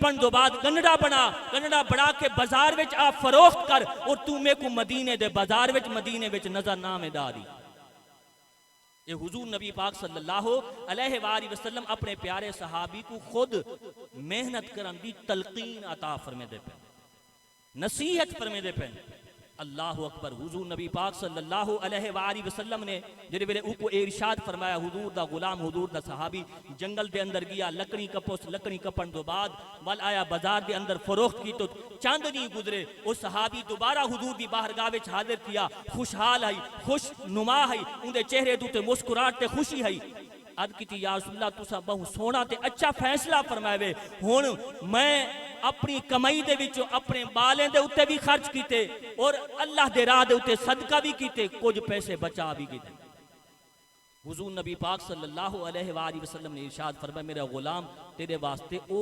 पन दो बाद गन्नड़ा बना के बाजार विच आ फरोख्त कर और तू मेरे को मदीने दे बाजार विच मदीने विच नजर ना में दारी। ये हुजूर नबी पाक सल्लल्लाहु अलैहि वसल्लम अपने प्यारे सहाबी को खुद मेहनत करन दी तलकीन अता फरमाते पे, नसीहत फरमाते पे। अल्लाहु अकबर। हुजूर नबी पाक सल्लल्लाहु अलैहि वसल्लम ने जेरे वेले उको इरशाद फरमाया, हुजूर दा गुलाम हुजूर दा सहाबी जंगल दे अंदर गया, लकड़ी कपोस लकड़ी कपन तो बाद वल आया बाजार दे अंदर फरोख्त की तो चंद नहीं गुजरे वो सहाबी दोबारा हुजूर दी बारगाह विच हाजिर किया, खुशहाल है, खुश नुमा है, उनके चेहरे ते मुस्कुराहट ते खुशी है। अद की या रसूलल्लाह तुसा बहु सोना ते अच्छा फैसला फरमावे, हुण मैं अपनी कमाई दे विचों अपने बालें दे उत्ते भी खर्च कीते और अल्लाह दे राह दे उत्ते सदका भी कीते, कुछ पैसे बचा भी कीते। हुजूर नबी पाक सल्लल्लाहु अलैहि वसल्लम ने इरशाद फरमाया, मेरा गुलाम तेरे वास्ते ओ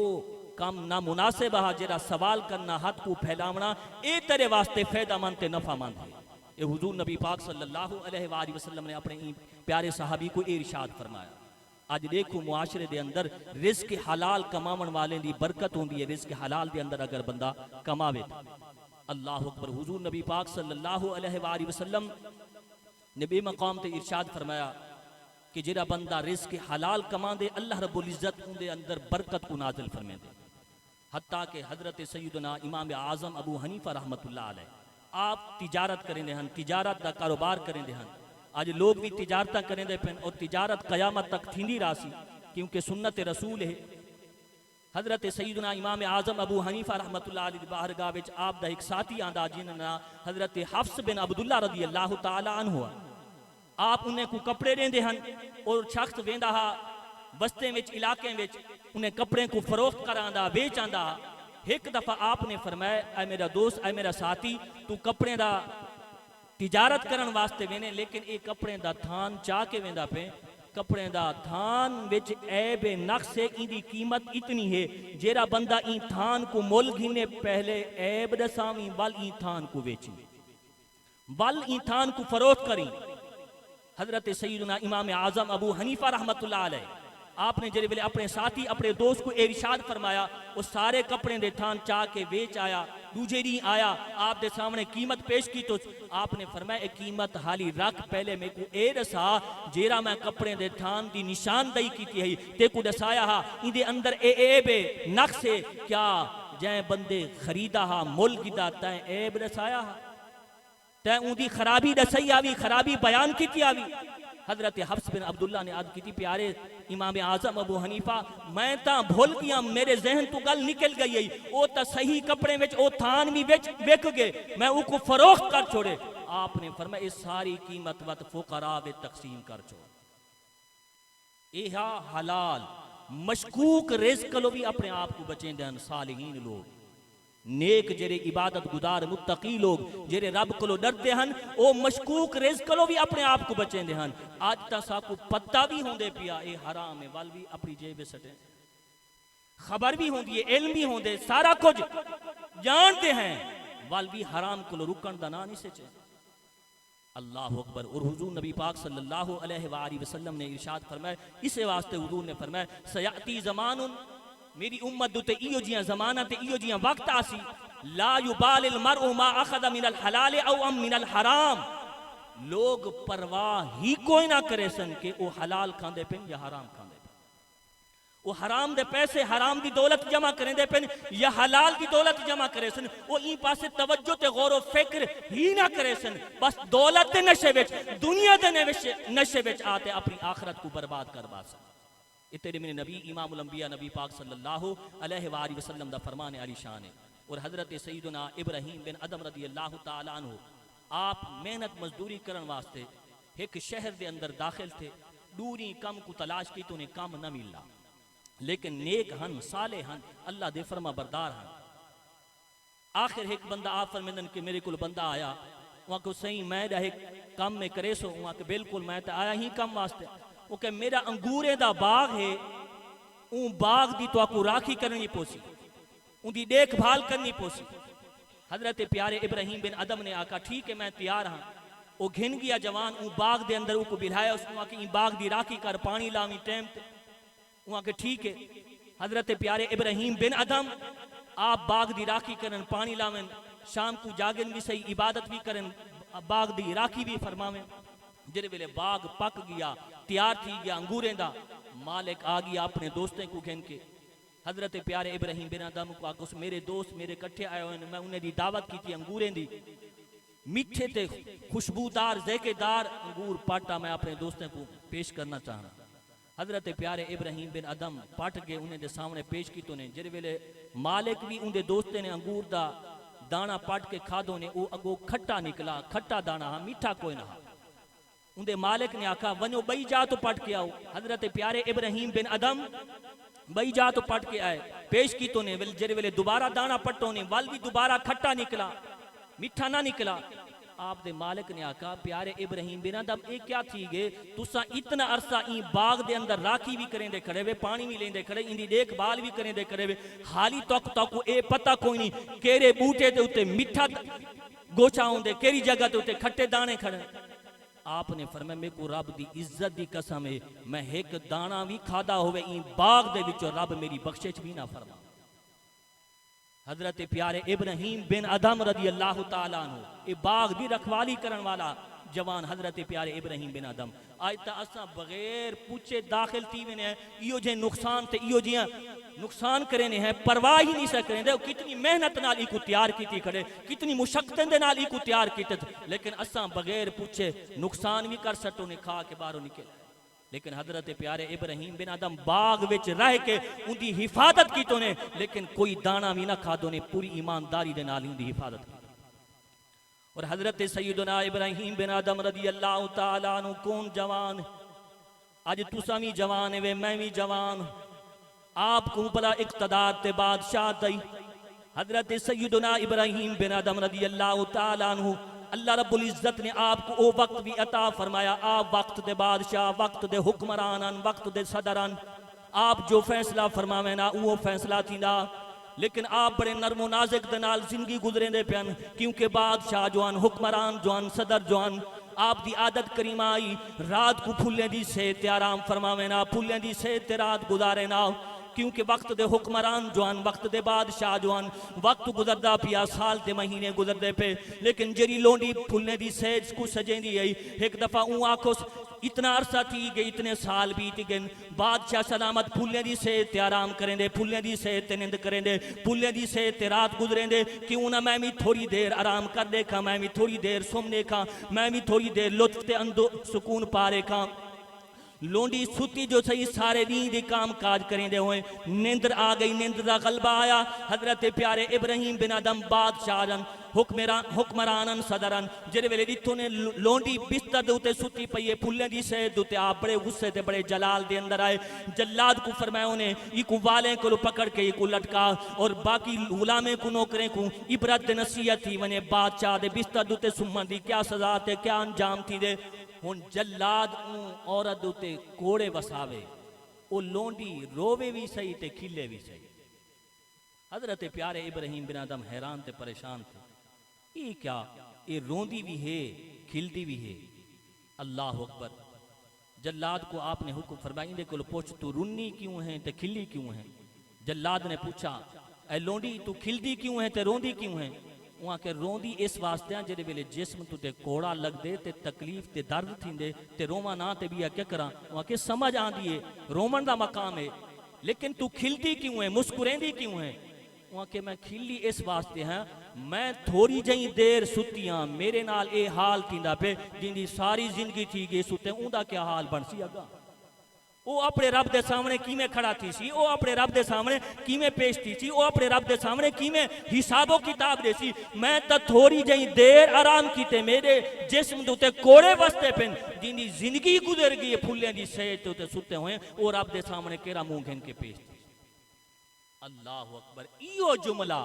काम ना मुनासिब है जेड़ा सवाल करना हाथ को फैलावना ए तेरे वास्ते फायदामंद ते नफामंद है। ये हुजूर नबी पाक सल्लल्लाहु अलैहि वसल्लम ने अपने प्यारे सहाबी को इरशाद फरमाया। आज देखो मुआशरे दे अंदर रिस्क हलाल कमावन वाले दी बरकत होंदी है। रिस्क हलाल दे अंदर अगर बंदा कमावे, अल्लाह अकबर। हुजूर नबी पाक सल्लल्लाहु अलैहि वसल्लम ने बेमकाम ते इरशाद फरमाया कि जेड़ा बंदा रिस्क हलाल कमा दे अल्लाह रब्बुल इज्जत उनके अंदर बरकत को नाजिल फरमे दे। हत्ता के हजरत सैयदना इमाम आजम अबू हनीफा रहमतुल्लाह अलैह आप तिजारत करेंदे हन, तिजारत का कारोबार करेंदे हन। आज लोग भी तिजारत करेंदे पेन और तिजारत कयामत तक थींदी रासी, क्योंकि सुन्नत रसूल है। हजरत सैयदना इमाम आजम अबू हनीफा रहमतुल्लाह अलैह बारगाह विच आप दा एक साथी आंदा जिन्ना हजरत हफ्स बिन अब्दुल्ला रज़ी अल्लाह तआला अन्हु। आप उन्हें को कपड़े देंदे हन और शख्स वेंदा हा बस्ते विच इलाके विच उन्हें कपड़े को फरोख्त करांदा बेच आंदा। एक दफा आपने फरमाया, ऐ मेरा दोस्त, ऐ मेरा साथी, तू कपड़े दा तिजारत करन वास्ते वेने, लेकिन ये कपड़े दा थान चाह के वेंदा पे। कपड़े दा थान विच ऐब नक्स है, इंदी कीमत इतनी है जेरा बंदा ई थान को मुल घिने पहले ऐब दसावी वल ई थान को बेची, वल ई थान को फरोख्त करी। हजरत सैयदना इमाम आजम अबू हनीफा रहमतुल्लाह अलैह आपने जेरे वेले अपने साथी अपने दोस्त को इरशाद फरमाया, वो सारे कपड़े दे थान चाह के बेच आया। दूजे दिन आया आप दे सामने कीमत पेश की तो आपने फरमाया ए कीमत हाली रख, पहले मेरे को ए दसा जेरा मैं कपड़े दे थान दी निशानदही की है ते को दसाया हा इंदे अंदर ए बे नक्स है क्या जै बंदे खरीदा हा मुल गिदा तै ऐब दसाया हा तै उदी खराबी दसई आवी, खराबी बयान की आवी। हजरत हफ्स बिन अब्दुल्ला ने आज की प्यारे इमाम आजम अबू हनीफा मैं ता भूल गया, मेरे जहन तो गल निकल गई है, ओ ता सही कपड़े विच ओ थान भी बिक गए, मैं उको फरोख्त कर छोड़े। आपने फरमाया इस सारी कीमत वत फुकरा वे तकसीम कर छोड़। एहा हलाल मशकूक रिज़्क लो भी अपने आप को बचेंदे हन। सालिहीन लोग, नेक जेरे इबादत गुजार मुत्तकी लोग जेरे रब को डरते हन, ओ मशकूक रिज़्क लो भी अपने आप को बचेंदे हन। आज तक साकू पत्ता भी होंदे पिया ए हराम है, वल भी अपनी जेब सटे, खबर भी होंदी है, इल्म भी होंदे, सारा कुछ जानते हैं, वल भी हराम को रुकन दा ना नहीं सचे। अल्लाह अकबर। और हुजूर नबी पाक सल्लल्लाहु अलैहि वसल्लम ने इरशाद फरमाया, इसे वास्ते हुजूर ने फरमाया सयाती ज़मानुन, मेरी उम्मत दुते इयो जियां ज़माना ते इयो जियां वक्त आसी, ला युबालिल मरउ मा अखदा मिनल हलाल औ अम मिनल हराम, लोग परवाह ही कोई ना करे सन कि वो हलाल खांदे पेन या हराम खांदे पेन, वो हराम दे पैसे हराम दी दौलत जमा करेंदे पेन या हलाल दी दौलत जमा करे सन, वो ई पासे तवज्जो ते गौर व फिक्र ही ना करे सन, बस दौलत दे नशे विच, दुनिया दे नशे विच आते अपनी आखिरत को बर्बाद करवा सन। ये तेरे मेरे नबी इमामुल अंबिया नबी पाक सल्लल्लाहु अलैहि वसल्लम दा फरमान अली शान है। और हजरत सैयदना इब्राहीम बिन अदम रज़ी अल्लाह तआला अन्हु आप मेहनत मजदूरी करन वास्ते एक शहर के अंदर दाखिल थे। दूरी कम को तलाश की तो उन्हें कम न मिला, लेकिन नेक हन, साले हन, अल्लाह दे फरमा बरदार हन। आखिर एक बंदा आप फरमांदन कि मेरे को बंदा आया, वहाँ को सही मैं एक काम में करे सो, वहाँ के बिल्कुल मैं तो आया ही कम वास्ते, वो कह मेरा अंगूरे दा बाग है, ऊ बाग दी तो आपको राखी करनी पोसी, उनकी देखभाल करनी पोसी। हजरत प्यारे इब्राहीम बिन अदम ने आका ठीक है मैं तैयार हाँ। वो घिन गया जवान, ऊ बाग दे अंदर उको बिठाया, उसको आके बाग दी राखी कर, पानी लावी टाइम ते, वहाँ के ठीक है। हजरत प्यारे इब्राहिम बिन अदम आप बाग दी राखी करन, पानी लावन, शाम को जागन भी सही, इबादत भी करन, बाग दी राखी भी फरमावें। जिस वेले बाग पक गया, तैयार थी गया अंगूरें दा, मालिक आ गया अपने दोस्तों को गिन के। हजरत प्यारे इब्राहिम बिन अदम को आखो मेरे दोस्त मेरे कट्ठे आए हुए, मैं उन्हें दी दावत की थी अंगूरें दी, मीठे ते खुशबूदार ज़ैकेदार अंगूर पाटा मैं अपने दोस्तों को पेश करना चाहना। हजरत प्यारे इब्राहिम बिन अदम पट के उन्हें दे सामने पेश की तो ने। जिस वेले मालिक भी उनके दोस्ते ने अंगूर दा दाना पट के खादो ने, वो अगो खट्टा निकला, खट्टा दाना हा, मीठा कोई ना। उनके मालिक ने आखा वनो बई जा तो पट के आओ। हजरत प्यारे इब्राहिम बिन अदम बई जा तो पट के आए, पेश की तो ने। जिस वेले दोबारा दाना पट्टो ने, वल भी दोबारा खट्टा निकला, मीठा ना निकला। आप दे मालिक ने आखा प्यारे इब्राहिम बिन अदम ये क्या थी गए, तुसा इतना अरसा ई बाग दे अंदर राखी भी करें दे खड़े वे, पानी भी लेंदे खड़े, इंदी देखभाल भी करें दे खड़े वे, हाली तक तक ए पता कोई नहीं केरे बूटे दे उत्ते मिठा गोचा होंदे, केरी जगह दे उत्ते खट्टे दाने खड़े। आपने फरमाया मेरे को रब दी इज्जत दी कसम है, मैं एक दाना भी खादा होवे ई बाग दे विचों रब मेरी बख्शिश भी ना फरमा। हजरत प्यारे इब्राहिम बिन अदम रदी अल्लाह ताला अन्हु ए बाग दी रखवाली करन वाला जवान हजरत प्यारे इब्राहिम बिन अदम। आज तक असा बगैर पूछे दाखिल थी वेने इो जे नुकसान ते इो जिया नुकसान करे ने है, परवाह ही नहीं सकते दे, कितनी मेहनत नाल इको तैयार की खड़े, कितनी मुशक्कतें दे नाल इको तैयार कीते, लेकिन असा बगैर पूछे नुकसान भी कर सटो ने खा के बाहरों निकल। लेकिन हजरत प्यारे इब्राहिम बिन अदम बाग विच रह के उनकी हिफाजत की तो ने, लेकिन कोई दाना भी ना खादो ने, पूरी ईमानदारी दे नाल उनकी हिफाजत की। और हजरत सैयदना इब्राहिम बिन अदम रदी अल्लाह तआला अन्हु कौन जवान, आज तुसा भी जवान है वे मैं भी जवान, आपको बड़ा इक़्तिदार ते बादशाह दई। हजरत सैयदना इब्राहिम बिन अदम रदी अल्लाह तआला अन्हु अल्लाह रब्बुल इज्जत ने आपको वो वक्त भी अता फरमाया, आप वक्त दे बादशाह, वक्त दे हुक्मरान, वक्त दे सदरन, आप जो फैसला फरमावे ना वो फैसला थींदा। लेकिन आप बड़े नरमो नाजिक दे नाल जिंदगी गुजरेंदे पियन, क्योंकि बादशाह जोन, हुक्मरान जोन, सदर जोन, आप दी आदत करीमा आई रात को फुल्लें दी सेहत आराम फरमावे ना, फुल्लें दी सेहत रात गुजारे ना, क्योंकि वक्त दे हुक्मरान जवान, वक्त दे बादशाह जवान, वक्त गुजरदा पिया, साल दे महीने गुजरदे पे, लेकिन जेरी लोंडी फुलने दी सेज को सजेंदी आई। एक दफा ऊ आखो इतना अरसा थी गई, इतने साल बीत गए, बादशाह सलामत फुल्ले दी सेहत आराम करेंदे, फुल्ले दी सेहत निंद करेंदे, फुल्ले दी सेहत रात गुजरेंदे, क्यों ना मैं भी थोड़ी देर आराम कर देखा, मैं भी थोड़ी देर सुम देखा, मैं भी थोड़ी देर लुत्फ ते अंदो सुकून पा रेखा। लोंडी सुती जो सही सारे नींद काम काज करेंदे हुए नींद आ गई, नींद का गलबा आया। हजरत प्यारे इब्राहिम बिन अदम बादशाहन हुक्मरानन सदरन जेरे वेले दिथों ने लोंडी बिस्तर दे उते सुती पई है, फुल्ले दी सेहत उते आप बड़े गुस्से ते बड़े जलाल दे अंदर आए। जल्लाद को फरमाया ने इको वाले को पकड़ के इको लटका और बाकी गुलामे को नौकरे को इबरत दे नसीहत थी वने बादशाह दे बिस्तर दे उते सुमन दी क्या सजा ते क्या अंजाम थी दे। हुन जल्लाद औरत उते कोड़े वसावे, ओ लोंडी रोवे भी सही ते खिले भी सही। हजरत प्यारे इब्राहिम बिन अदम हैरान ते परेशान थे, ये क्या, ये रोंदी भी है खिलती भी है। अल्लाह अकबर। जल्लाद को आपने हुक्म फरमाया इनके को पूछ तू रुन्नी क्यों है ते खिली क्यों है। जल्लाद ने पूछा ए लोंडी तू खिलदी क्यों है ते रोंदी क्यों है। वहाँ के रोंदी इस वास्ते जेरे वेले जिस्म तू ते कोड़ा लगदे ते तकलीफ ते दर्द थींदे ते रोवा ना ते भी क्या करा। वहाँ के समझ आंदी है रोमन का मकाम है, लेकिन तू खिलदी क्यों है मुस्कुरेंदी क्यों है। वहाँ के मैं खिली इस वास्ते हैं मैं थोड़ी जही देर सुतियां मेरे नाल ए हाल थींदा पे जिंदी सारी जिंदगी थी गई सुते उनका क्या हाल बन सी अगा। वो अपने रब के सामने किमें खड़ा थी सी, वो अपने रब के सामने किमें पेश थी सी, वो अपने रब के सामने किमें हिसाबो किताब दे सी। मैं तो थोड़ी जही देर आराम कीते मेरे जिस्म दे उते कोड़े बसते पेन जिंदी जिंदगी गुजर गई फुल्ले दी सेहत उते सुते हुए वो रब के सामने केरा मुंह घिन के पेश थी। अल्लाह अकबर। इो जुमला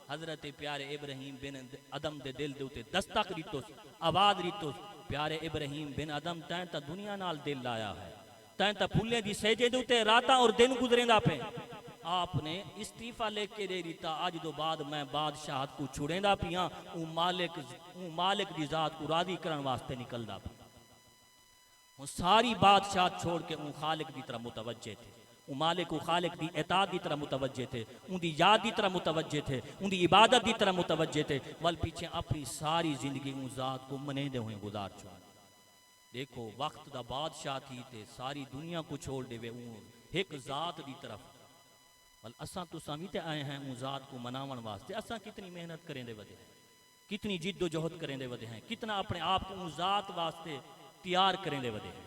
हजरत प्यारे इब्राहिम बिन अदम दे दिल दे उते दस्तक दितो, आवाज दितो। प्यारे इब्राहिम बिन अदम तैं तो दुनिया नाल दिल लाया है, तैं तो फुल्ले दी सेजे दे उते रातां और दिन गुजरेंदा पे। आपने इस्तीफा लेके दे दिता, अज तो बाद मैं बादशाह को छुड़ेंदा पिया, मालिक दी जात को राजी करन वास्ते निकलदा पिया। सारी बादशाह छोड़ के खालिक की तरफ मुतवज्जे थे। वो मालिक व खालिक दी इताअत दी तरह मुतवज्जे थे, उनकी याद दी तरह मुतवज्जे थे, उनकी इबादत दी तरह मुतवज्जे थे। वल पीछे अपनी सारी जिंदगी उन जात को मनेंदे हुए गुजार चुके। देखो वक्त दा बादशाह थी ते सारी दुनिया को छोड़ देवे एक जात दी तरफ। वल असा तुसा भी ते आए हैं उन जात को मनावन वास्ते। असा कितनी मेहनत करें दे वदे, कितनी जिद्दोजहद करें दे वदे हैं, कितना अपने आप को उन जात वास्ते तैयार करें दे वदे हैं।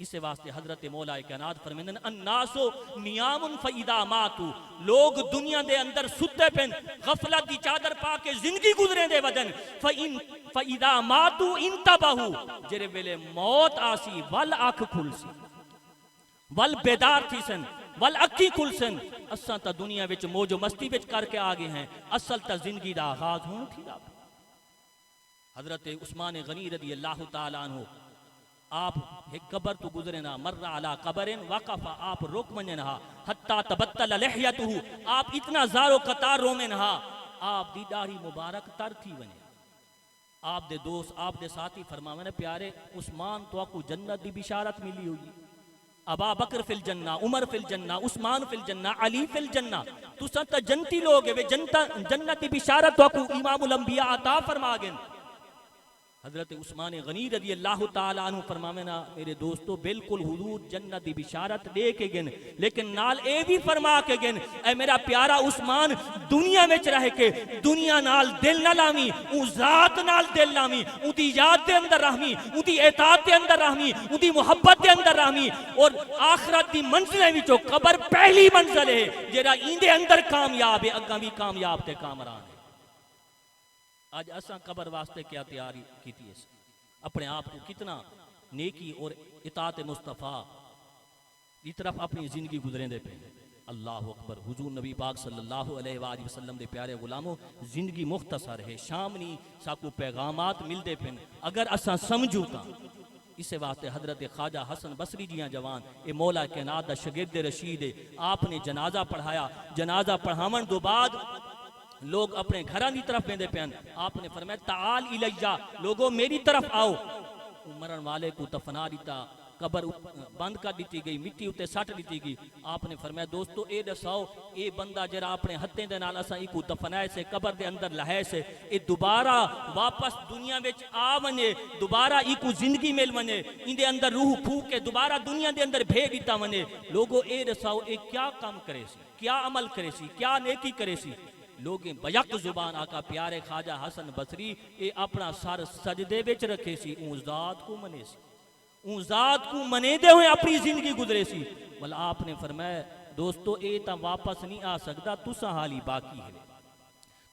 इसे वास्ते हजरत मौला कायनात फरमांदे अन्नासो नियामुन फइदा मातू, लोग दुनिया दे अंदर सुते पेन गफलत दी चादर पा के जिंदगी गुजरे दे वदन फइदा मातू इंतबहू, जेरे वेले मौत आसी वल अख खुलसी, वल बेदार थी सन, वल अखी खुलसन। असा तो दुनिया विच मौजो मस्ती विच करके आ गए हैं, असल तो जिंदगी दा आगाज होना थी। हजरत उस्मान गनी रदी अल्लाह तआला अन्हु आप एक कबर तो गुजरे ना, मर्रा अला कबरिन वक़फ़ा, आप रुक मने नहा हत्ता तबत्तल लहयतहु, आप इतना ज़ारो कतार रोमे नहा, आप दी दाढ़ी मुबारक तर थी बने। आप दे दोस्त आप दे साथी फरमावे ने प्यारे उस्मान तो आपको जन्नत दी बिशारत मिली हुई, अबा बकर फिल जन्ना, उमर फिल जन्ना, उस्मान फिल जन्ना, अली फिल जन्ना, तुसा त जन्नती लोग है वे जन्नत दी बिशारत तो आपको इमामुल अंबिया अता फरमा गए। हजरत उस्मान गनी रज़ी अल्लाह ताला अन्हु फरमावे ना मेरे दोस्तों बिल्कुल हुजूर जन्नत दी बिशारत दे के गन, लेकिन नाल ए भी फरमा के गन ए मेरा प्यारा उस्मान दुनिया में रह के दुनिया नाल दिल ना लावी, उ जात नाल दिल लावी, उदी याद दे अंदर रहमी, उदी इताअत दे अंदर रहमी, उदी मोहब्बत दे अंदर रहमी। और आखिरत दी मंजिलें विचों कबर पहली मंजिल है जेड़ा इंदे अंदर कामयाब है, अग्गा भी कामयाब ते कामरान है। आज असा कबर वास्ते क्या तैयारी की थी, अपने आप को कितना नेकी और इताअत मुस्तफ़ा की तरफ अपनी जिंदगी गुजरेंदे पे। अल्लाह अकबर। हुजूर नबी पाक सल्लल्लाहु अलैहि वसल्लम दे प्यारे गुलामों जिंदगी मुख्तसर है, शामनी साकू पैगामात मिलते पे अगर असा समझू ता। इसे वास्ते हजरत ख्वाजा हसन बसरी जियां जवान ए मौला कायनात दा शागिर्द रशीद है, आपने जनाजा पढ़ाया। जनाजा पढ़ावन तो बाद लोग अपने घर की तरफ वेंदे पैन, आपने फरमाया ताल इलैया, लोगों मेरी तरफ आओ। मरण वाले को दफना दिता, कबर बंद कर दी गई, मिट्टी उत्ते सट दी गई। आपने फरमाया दोस्तों ए दसाओ ए बंदा जरा अपने हत्थे दे नाल असा इको दफनाए से कबर दे अंदर लहाए से ए दोबारा वापस दुनिया विच आ वने, दोबारा इको जिंदगी मिल वने, इंदे अंदर रूह फूक के दोबारा दुनिया दे अंदर भेज दिता वने। लोगों ए दसाओ ए क्या काम करे सी, क्या अमल करे सी, क्या नेकी करे सी। लोग बयक जुबान आका प्यारे ख्वाजा हसन बसरी ये अपना सर सजदे विच रखे सी, उस जात को मने सी, उस जात को मनेदे हुए अपनी जिंदगी गुजरे सी। बोला आपने फरमाया दोस्तों ये तो वापस नहीं आ सकता, तुसा हाली बाकी है,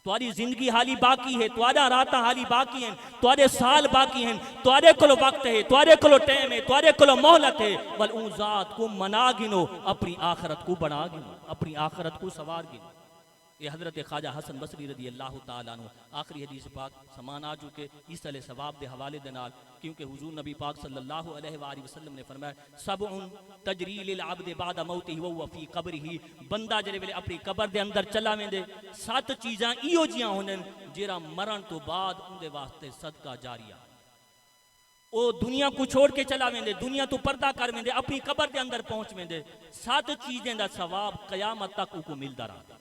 तुम्हारी जिंदगी हाली बाकी है, तुम्हारा रात हाली बाकी है, तुम्हारे साल बाकी हैं, तुम्हारे को वक्त है, तुम्हारे को टाइम है, तुम्हारे को मोहलत है। बल उस जात को मना गिनो, अपनी आखरत को बना गिनो, अपनी आखरत को सवार गिनो। ये हजरत ख्वाजा हसन बसरी रदी अल्लाह ताला अन्हु आखिरी हदीस पाक समान आ चुके इस तले सवाब दे हवाले दे नाल, क्योंकि हुजूर नबी पाक सल्लल्लाहु अलैहि वसल्लम ने फरमाया सबउन तजरी लिल अब्द बाद मौतिही व फी कब्रिही, बंदा जेरे वेले अपनी कबर दे अंदर चला वेंदे 7 चीज़ां इहो जियां होनन जेरा मरण तो बाद उनदे वास्ते सदका जारिया। ओ दुनिया को छोड़ के चला वेंदे, दुनिया तो पर्दा कर वेंदे, अपनी कबर दे अंदर पहुंच वेंदे, 7 चीजें दा सवाब कयामत तक उनको मिलता रहा।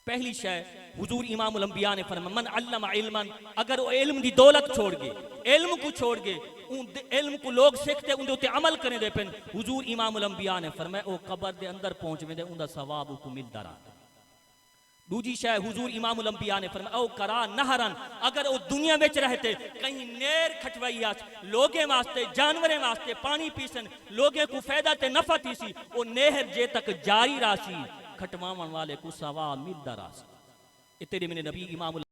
पहली शय हुजूर इमामुल अंबिया ने फरमाया मन अल्लमा इल्मन, अगर वो इल्म दी दौलत छोड़ गए, इल्म को छोड़ गए, उन इल्म को लोग सीखते उनके उत्ते अमल करें दे पेन, हुजूर इमामुल अंबिया ने फरमाया वो कबर दे अंदर पहुंच वेंदे, उनका सवाब उनको मिलता रहा। दूजी शय हुजूर इमामुल अंबिया ने फरमाया ओ करा नहरन, अगर वो दुनिया में रहते कहीं नेर खटवाई लोगे वास्ते जानवरें वास्ते पानी पीसन, लोगे को फायदा ते नफा थी, वो नेहर जे तक जारी राशि खटवावन वाले को सवाब मिलता राशि। तेरे मेरे नबी इमामुल